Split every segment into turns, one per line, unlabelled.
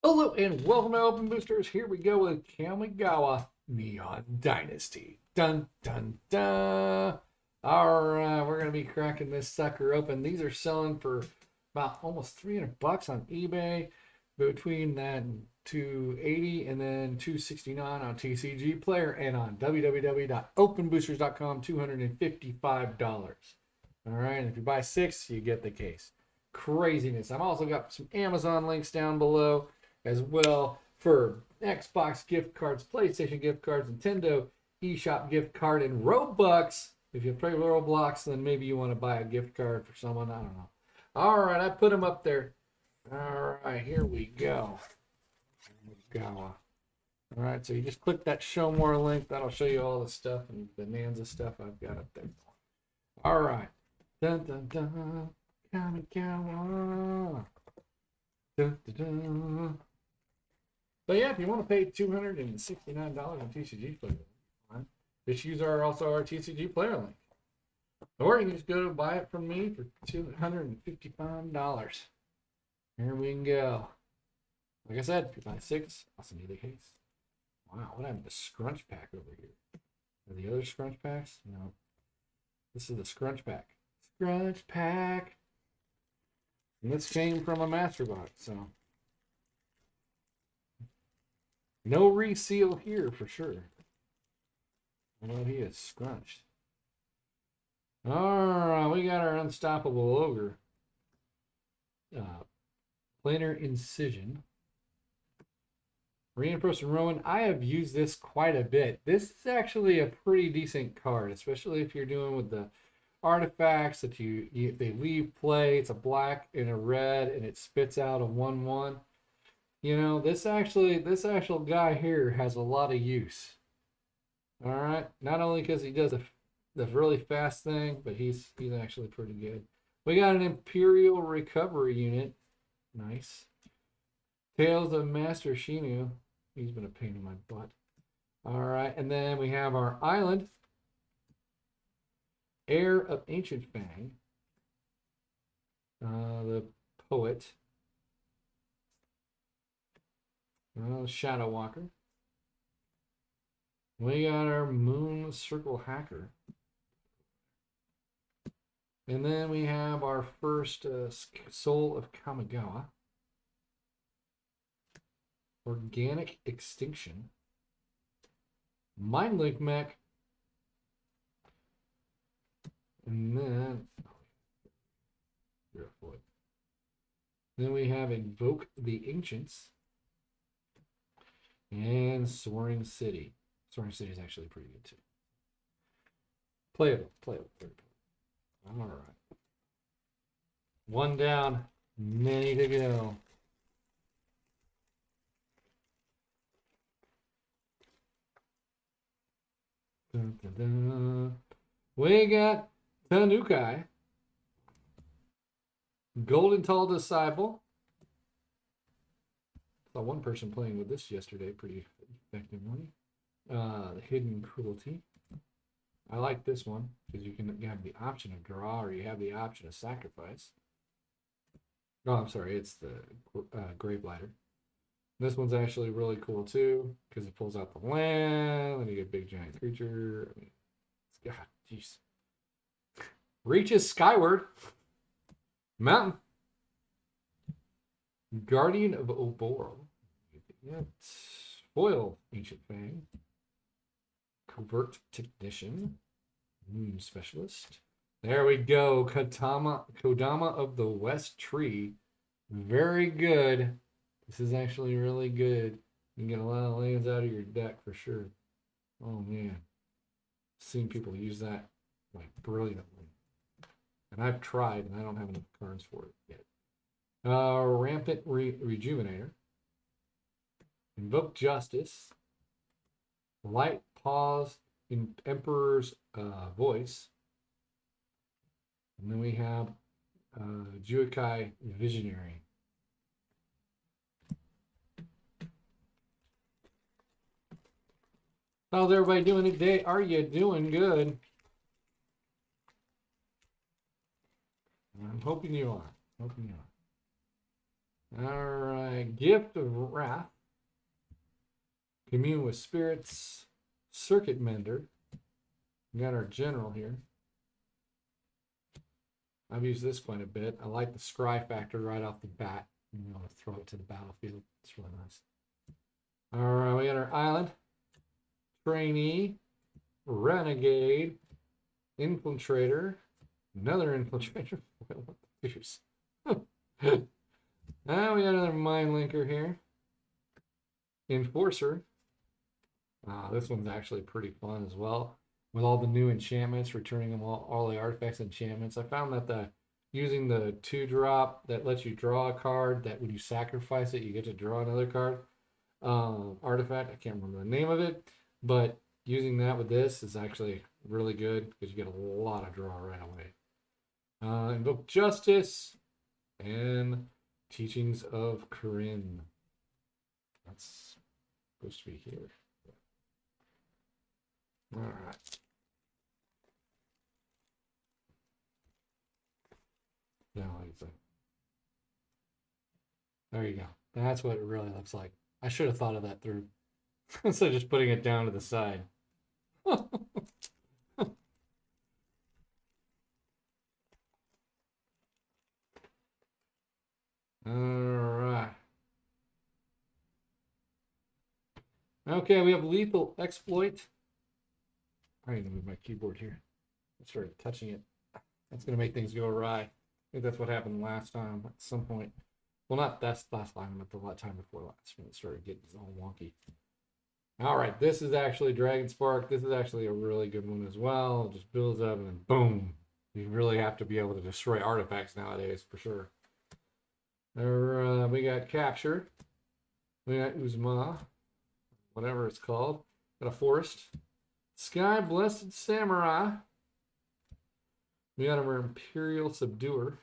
Hello and welcome to Open Boosters. Here we go with Kamigawa Neon Dynasty. Dun dun dun. Alright, we're gonna be cracking this sucker open. These are selling for about almost 300 bucks on eBay, between that and 280 and then 269 on TCGplayer and on www.openboosters.com, $255. Alright, and if you buy 6, you get the case. Craziness. I've also got some Amazon links down below as well for Xbox gift cards, PlayStation gift cards, Nintendo eShop gift card, and Robux. If you play Roblox, then maybe you want to buy a gift card for someone. I don't know. All right, I put them up there. All right, here we go. All right, so you just click that show more link. That'll show you all the stuff and bonanza stuff I've got up there. All right. Dun dun dun. Kamigawa. Dun dun dun. But yeah, if you want to pay $269 on TCG Player, just use our TCG Player link. Or you can just go to buy it from me for $255. Here we go. Like I said, if you buy 6, I'll send you the case. Wow, what happened to the scrunch pack over here? Are the other scrunch packs? No. This is the scrunch pack. Scrunch pack. And this came from a master box, so. No reseal here for sure. Well, he is scrunched. Alright, we got our Unstoppable Ogre. Planar Incision. Reinforced Rowan. I have used this quite a bit. This is actually a pretty decent card, especially if you're doing with the artifacts that they leave play. It's a black and a red, and it spits out a 1/1. You know, this actual guy here has a lot of use. All right, not only because he does the really fast thing, but he's actually pretty good. We got an Imperial Recovery unit. Nice. Tales of Master Shinu. He's been a pain in my butt. All right, and then we have our island. Heir of Ancient Fang. The Poet. Shadow Walker. We got our Moon Circle Hacker. And then we have our first Soul of Kamigawa. Organic Extinction. Mindlink Mech. And then we have Invoke the Ancients. And Soaring City. Soaring City is actually pretty good too. Playable. All right. One down, many to go. Dun, dun, dun. We got Tanukai. Golden Tall Disciple. Saw one person playing with this yesterday pretty effectively. The Hidden Cruelty. I like this one because you can have the option of draw or you have the option of sacrifice. Oh, I'm sorry, it's the Gravelighter. This one's actually really cool too because it pulls out the land and you get a big giant creature. I mean, God, jeez. Reaches skyward. Mountain. Guardian of Oboro. Foil Ancient Fang. Covert Technician. Moon Specialist. There we go. Kodama of the West Tree. Very good. This is actually really good. You can get a lot of lands out of your deck for sure. Oh man. I've seen people use that like brilliantly. And I've tried and I don't have enough cards for it yet. Rampant Rejuvenator. Invoke Justice. Light Pause in Emperor's Voice. And then we have Juikai Visionary. How's everybody doing today? Are you doing good? I'm hoping you are. All right, Gift of Wrath, Commune with Spirits, Circuit Mender. We got our general here. I've used this quite a bit. I like the scry factor right off the bat. You want to throw it to the battlefield. It's really nice. All right, we got our island, trainee, renegade, infiltrator, another infiltrator. Now we got another mind linker here. Enforcer. This one's actually pretty fun as well. With all the new enchantments, returning them all the artifacts and enchantments. I found that using the 2-drop that lets you draw a card, that when you sacrifice it, you get to draw another card. Artifact, I can't remember the name of it, but using that with this is actually really good because you get a lot of draw right away. Invoke Justice and Teachings of Corinne. That's supposed to be here. All right. There you go. That's what it really looks like. I should have thought of that through instead of just putting it down to the side. All right. Okay, we have Lethal Exploit. I need to move my keyboard here. I started touching it. That's going to make things go awry. I think that's what happened last time at some point. Well, not that's last time, but the time before last when it started getting all wonky. All right, this is actually Dragon Spark. This is actually a really good one as well. It just builds up and then boom. You really have to be able to destroy artifacts nowadays for sure. We got Capture. We got Uzma, whatever it's called. Got a Forest. Sky Blessed Samurai. We got our Imperial Subduer.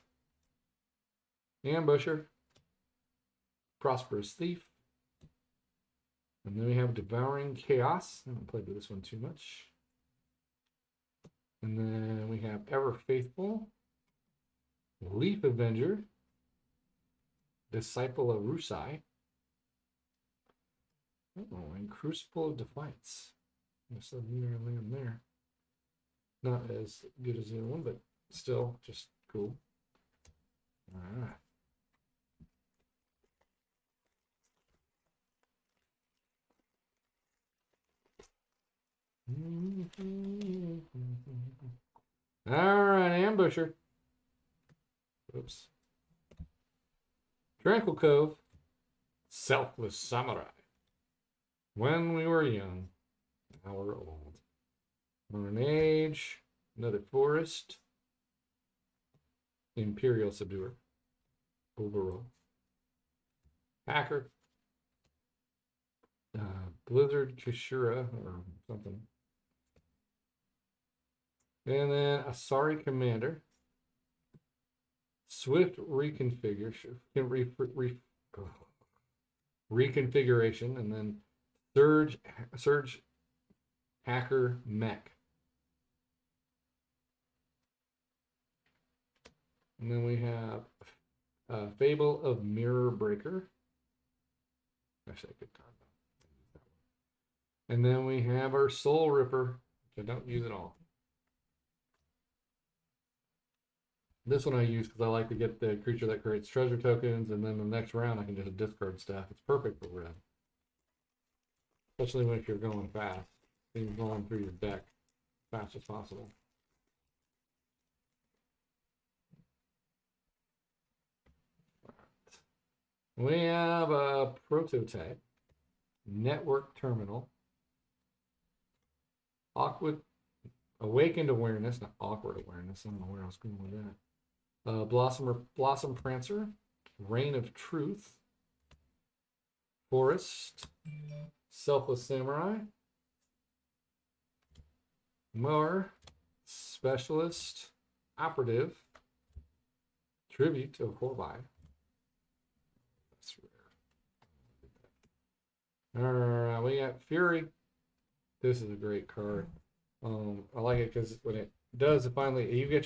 Ambusher. Prosperous Thief. And then we have Devouring Chaos. I haven't played with this one too much. And then we have Ever Faithful. Leaf Avenger. Disciple of Rusai. Oh, and Crucible of Defiance. There's a mirror land there. Not as good as the other one, but still just cool. All right. All right, Ambusher. Oops. Tranquil Cove. Selfless Samurai. When we were young, now we're old. Modern Age. Another Forest. Imperial Subduer. Overall. Hacker. Blizzard Kashura or something. And then Asari Commander. Swift reconfiguration. Reconfiguration. And then Surge Hacker Mech. And then we have Fable of Mirror Breaker. Actually, a good card. And then we have our Soul Ripper, which I don't use at all. This one I use because I like to get the creature that creates treasure tokens, and then the next round I can just discard stuff. It's perfect for red. Especially if you're going fast. You're going through your deck as fast as possible. We have a Prototype, Network Terminal, Awakened Awareness, not Awkward Awareness. I don't know where I was going with that. Blossom Prancer, Reign of Truth, Forest, Selfless Samurai, Mower, Specialist, Operative, Tribute to Horby. That's rare. All right, we got Fury. This is a great card. I like it because when it does, it finally you can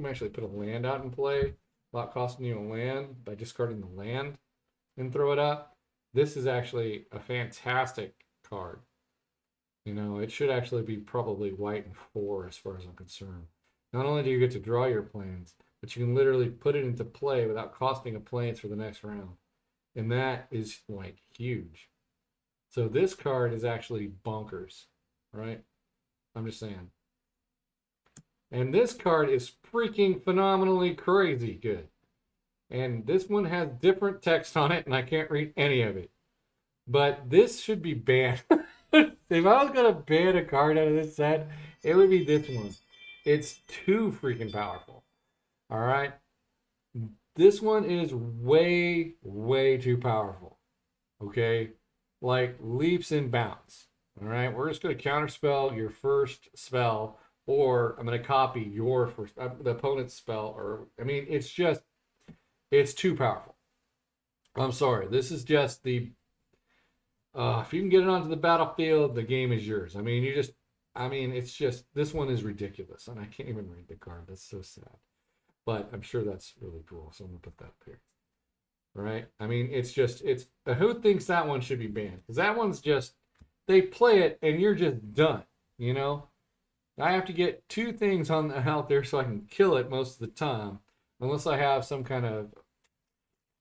actually put a land out in play. without costing you a land by discarding the land and throw it up. This is actually a fantastic card. You know, it should actually be probably white and 4 as far as I'm concerned. Not only do you get to draw your planes, but you can literally put it into play without costing a planes for the next round. And that is like huge. So this card is actually bonkers, right? I'm just saying. And this card is freaking phenomenally crazy good. And this one has different text on it, and I can't read any of it. But this should be banned. If I was going to ban a card out of this set, it would be this one. It's too freaking powerful. All right? This one is way, way too powerful. Okay? Like leaps and bounds. All right? We're just going to counterspell your first spell, or I'm going to copy your first, the opponent's spell. Or I mean, it's too powerful. I'm sorry. This is just the if you can get it onto the battlefield, the game is yours. I mean, it's just, this one is ridiculous. And I can't even read the card. That's so sad. But I'm sure that's really cool. So I'm going to put that up here. All right? I mean, who thinks that one should be banned? Because that one's just, they play it and you're just done. You know? I have to get 2 things out there so I can kill it most of the time. Unless I have some kind of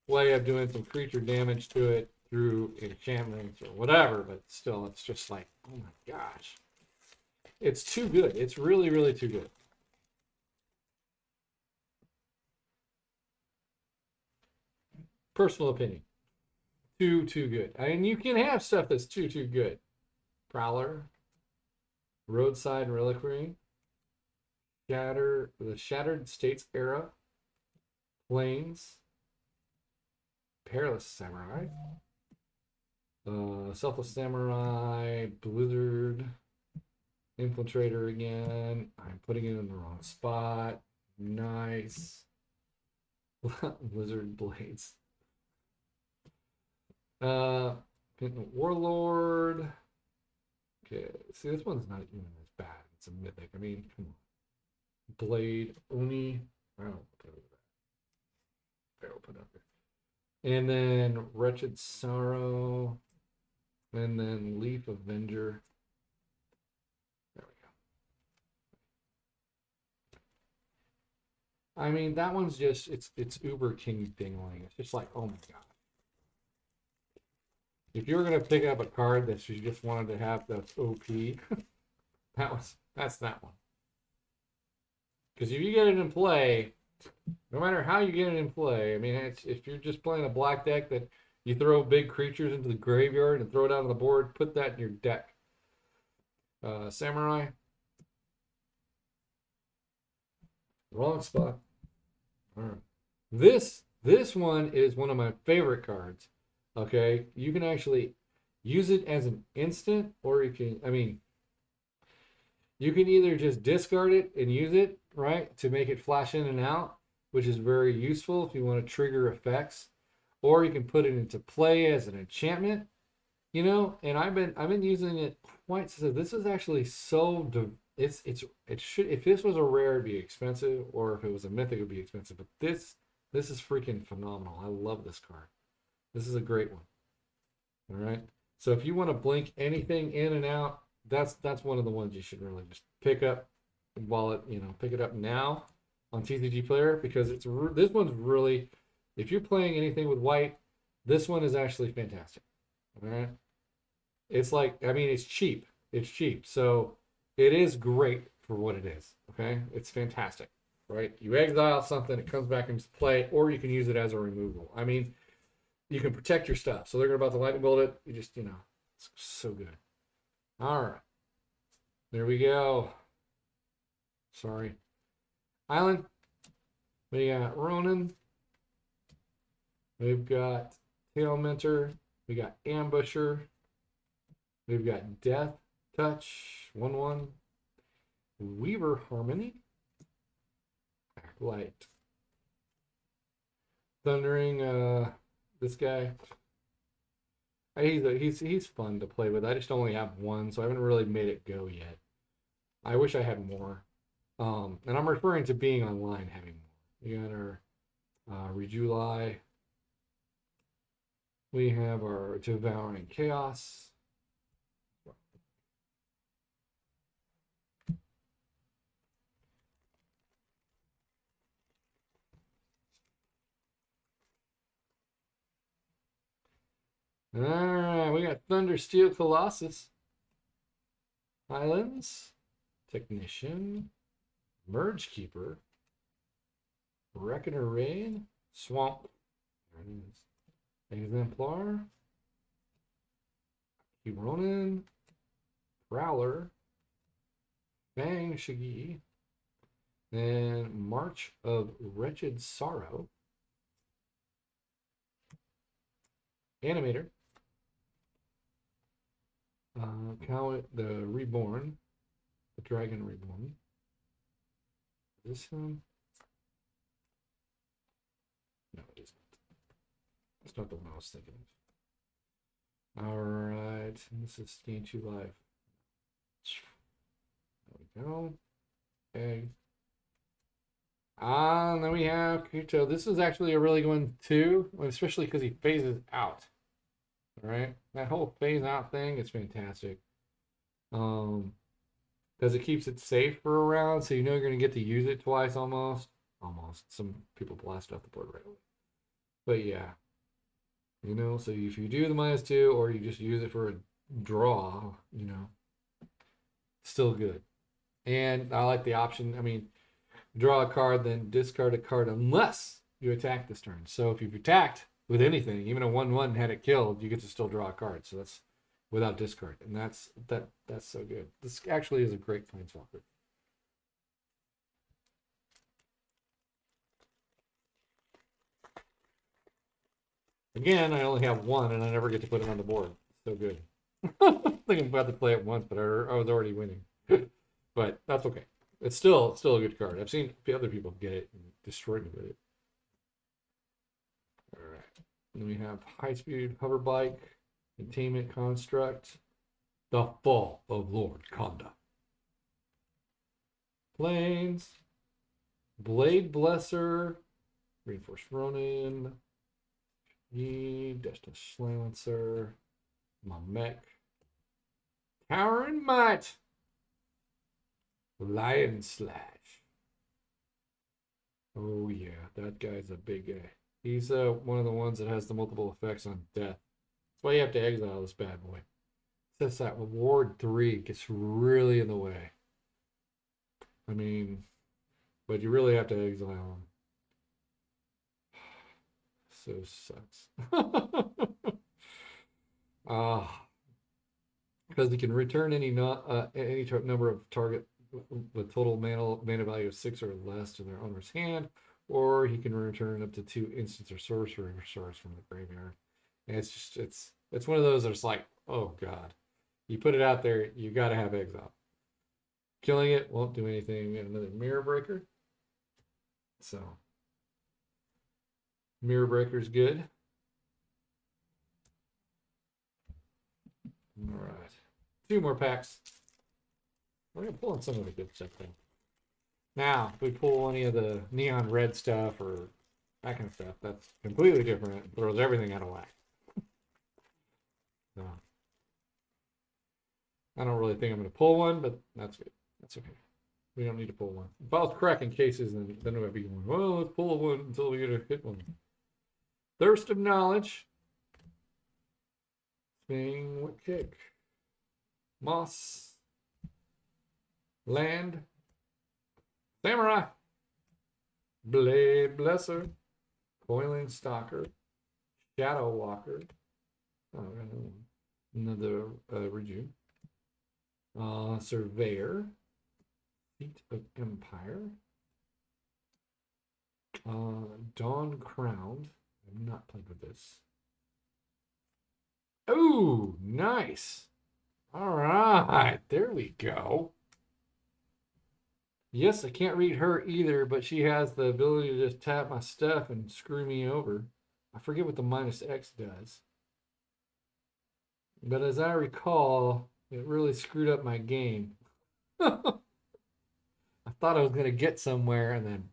way of doing some creature damage to it through enchantments or whatever, but still, it's just like, oh my gosh. It's too good. It's really, really too good. Personal opinion. Too good. I mean, you can have stuff that's too good. Prowler. Roadside Reliquary. The Shattered States Era. Plains. Perilous Samurai. Selfless Samurai, Blizzard, Infiltrator again. I'm putting it in the wrong spot. Nice. Blizzard Blades. Warlord. Okay, see, this one's not even as bad. It's a mythic. I mean, come on. Blade, Oni. I don't know. I'll put it up there. And then Wretched Sorrow. And then Leaf Avenger. There we go. I mean, that one's just, it's uber king dingling. It's just like, oh my god. If you were going to pick up a card that you just wanted to have that's OP, that's that one. Because if you get it in play, no matter how you get it in play, I mean, if you're just playing a black deck that you throw big creatures into the graveyard and throw it out on the board, put that in your deck. Samurai. Wrong spot. All right. This one is one of my favorite cards. Okay, you can actually use it as an instant, or you can either just discard it and use it, right, to make it flash in and out, which is very useful if you want to trigger effects, or you can put it into play as an enchantment, you know. And I've been using it quite. So this is actually so. It should, if this was a rare, it'd be expensive, or if it was a mythic, it'd be expensive. But this is freaking phenomenal. I love this card. This is a great one. All right. So if you want to blink anything in and out, that's one of the ones you should really just pick up while pick it up now on TCG Player, because this one's really, if you're playing anything with white, this one is actually fantastic. All right. It's like, I mean, it's cheap. It's cheap. So it is great for what it is. Okay. It's fantastic, right? You exile something, it comes back into play, or you can use it as a removal. I mean, you can protect your stuff. So they're about to lightning bolt it. You just, it's so good. All right. There we go. Sorry. Island. We got Ronin. We've got Tailmentor. We got Ambusher. We've got Death Touch. 1/1. Weaver Harmony. Backlight. Thundering, this guy. He's fun to play with. I just only have one, so I haven't really made it go yet. I wish I had more. And I'm referring to being online having more. You got our Rejuly. We have our Devouring Chaos. All right, we got Thundersteel Colossus, Islands, Technician, Merge Keeper, Reckoner Rain, Swamp, there it is, Exemplar, Ronin, Prowler, Fang Shigi, then March of Wretched Sorrow, Animator, the Reborn, the Dragon Reborn. Is this him? No, it isn't. It's not the one I was thinking of. All right, this is Gain 2 Life. There we go. Okay. And then we have Kuto. This is actually a really good one too, especially because he phases out. All right, that whole phase out thing is fantastic. Because it keeps it safe for a round, so you know you're going to get to use it twice almost. Some people blast off the board right away. But yeah, you know, so if you do the -2 or you just use it for a draw, you know, still good. And I like the option. I mean, draw a card, then discard a card unless you attack this turn. So if you've attacked with anything, even a 1/1 had it killed, you get to still draw a card. So that's without discard, and that's so good. This actually is a great planeswalker. Again, I only have one, and I never get to put it on the board. So good. I think I'm about to play it once, but I was already winning. But that's okay. It's still a good card. I've seen other people get it and destroy me with it. All right. Then we have High Speed Hover Bike, Containment Construct, The Fall of Lord Konda. Planes, Blade Blesser, Reinforced Ronin, Destined Silencer, Mamek, Towering Might, Lion Slash. Oh yeah, that guy's a big guy. He's one of the ones that has the multiple effects on death. That's why you have to exile this bad boy. It says that Ward 3 gets really in the way. I mean, but you really have to exile him. So sucks. Because he can return any number of target with total mana value of 6 or less to their owner's hand, or he can return up to 2 instants or sorcery stars from the graveyard. And it's just it's one of those that's like, oh god, you put it out there, you got to have exile. Killing it won't do anything. And another Mirror Breaker. So Mirror Breaker is good. All right, 2 more packs. We're gonna pull in some of the good stuff then. Now, if we pull any of the neon red stuff or that kind of stuff, that's completely different. It throws everything out of whack. So, I don't really think I'm gonna pull one, but that's good. That's okay. We don't need to pull one. If I was cracking cases, then we'd be going, well, let's pull one until we get a hit one. Thirst of Knowledge. Swing, what kick? Moss. Land. Samurai. Blade Blesser. Coiling Stalker. Shadow Walker. Oh, another Reju. Surveyor. Seat of Empire. Dawn Crowned. I've not played with this. Oh, nice. All right, there we go. Yes, I can't read her either, but she has the ability to just tap my stuff and screw me over. I forget what the -X does. But as I recall, it really screwed up my game. I thought I was going to get somewhere and then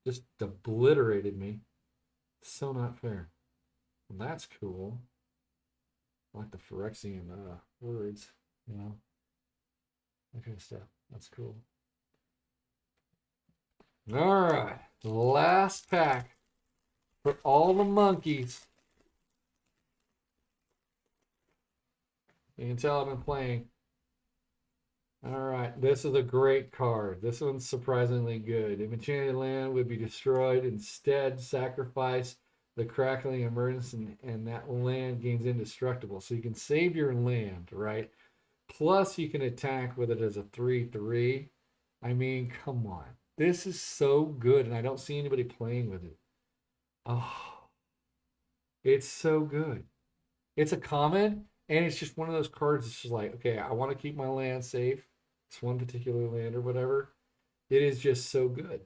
Just obliterated me. So not fair. Well, that's cool. I like the Phyrexian words, you know, that kind of stuff. That's cool. All right, last pack for all the monkeys. You can tell I've been playing. All right, this is a great card. This one's surprisingly good. If enchanted land would be destroyed, instead sacrifice the crackling emergence and that land gains indestructible. So you can save your land, right? Plus you can attack with it as a 3/3. I mean, come on. This is so good, and I don't see anybody playing with it. Oh, it's so good. It's a common, and it's just one of those cards that's just like, okay, I want to keep my land safe. It's one particular land or whatever. It is just so good.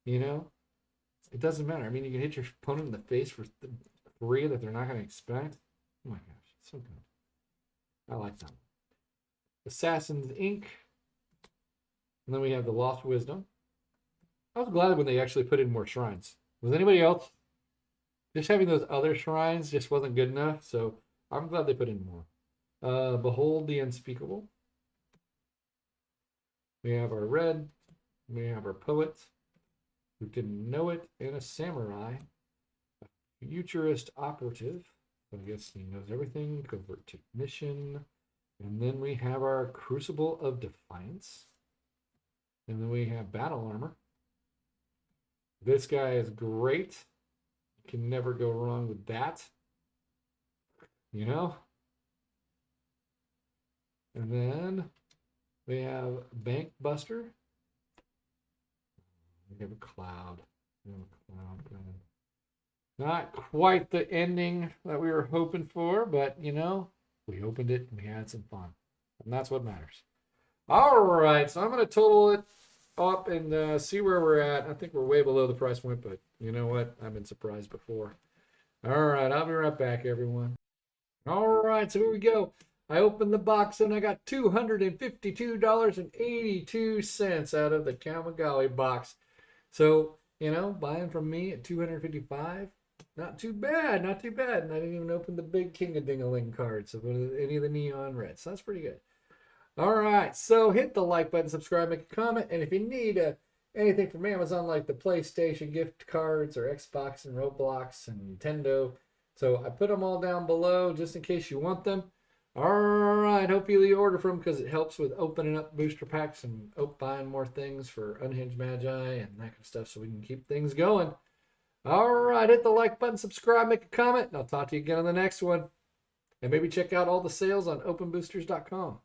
You know? It doesn't matter. I mean, you can hit your opponent in the face for 3 that they're not going to expect. Oh my gosh, it's so good. I like that one. Assassin's Ink. And then we have the Lost Wisdom. I was glad when they actually put in more shrines. Was anybody else? Just having those other shrines just wasn't good enough, so I'm glad they put in more. Behold the Unspeakable. We have our red. We have our Poet, who didn't know it, and a Samurai. A Futurist Operative. I guess he knows everything. Covert Technician. And then we have our Crucible of Defiance. And then we have Battle Armor. This guy is great. You can never go wrong with that. You know? And then we have Bank Buster. We have a Cloud. We have a Cloud. Not quite the ending that we were hoping for, but you know, we opened it and we had some fun. And that's what matters. All right, so I'm going to total it up and see where we're at. I think we're way below the price point, but you know what? I've been surprised before. All right, I'll be right back, everyone. All right, so here we go. I opened the box and I got $252.82 out of the Kamigawa box. So, you know, buying from me at $255, not too bad, not too bad. And I didn't even open the big King of Ding-a-Ling cards of any of the neon reds. So that's pretty good. All right, so hit the like button, subscribe, make a comment, and if you need anything from Amazon like the PlayStation gift cards or Xbox and Roblox and Nintendo, so I put them all down below just in case you want them. All right, hopefully you order from them because it helps with opening up booster packs and buying more things for Unhinged Magi and that kind of stuff so we can keep things going. All right, hit the like button, subscribe, make a comment, and I'll talk to you again on the next one. And maybe check out all the sales on openboosters.com.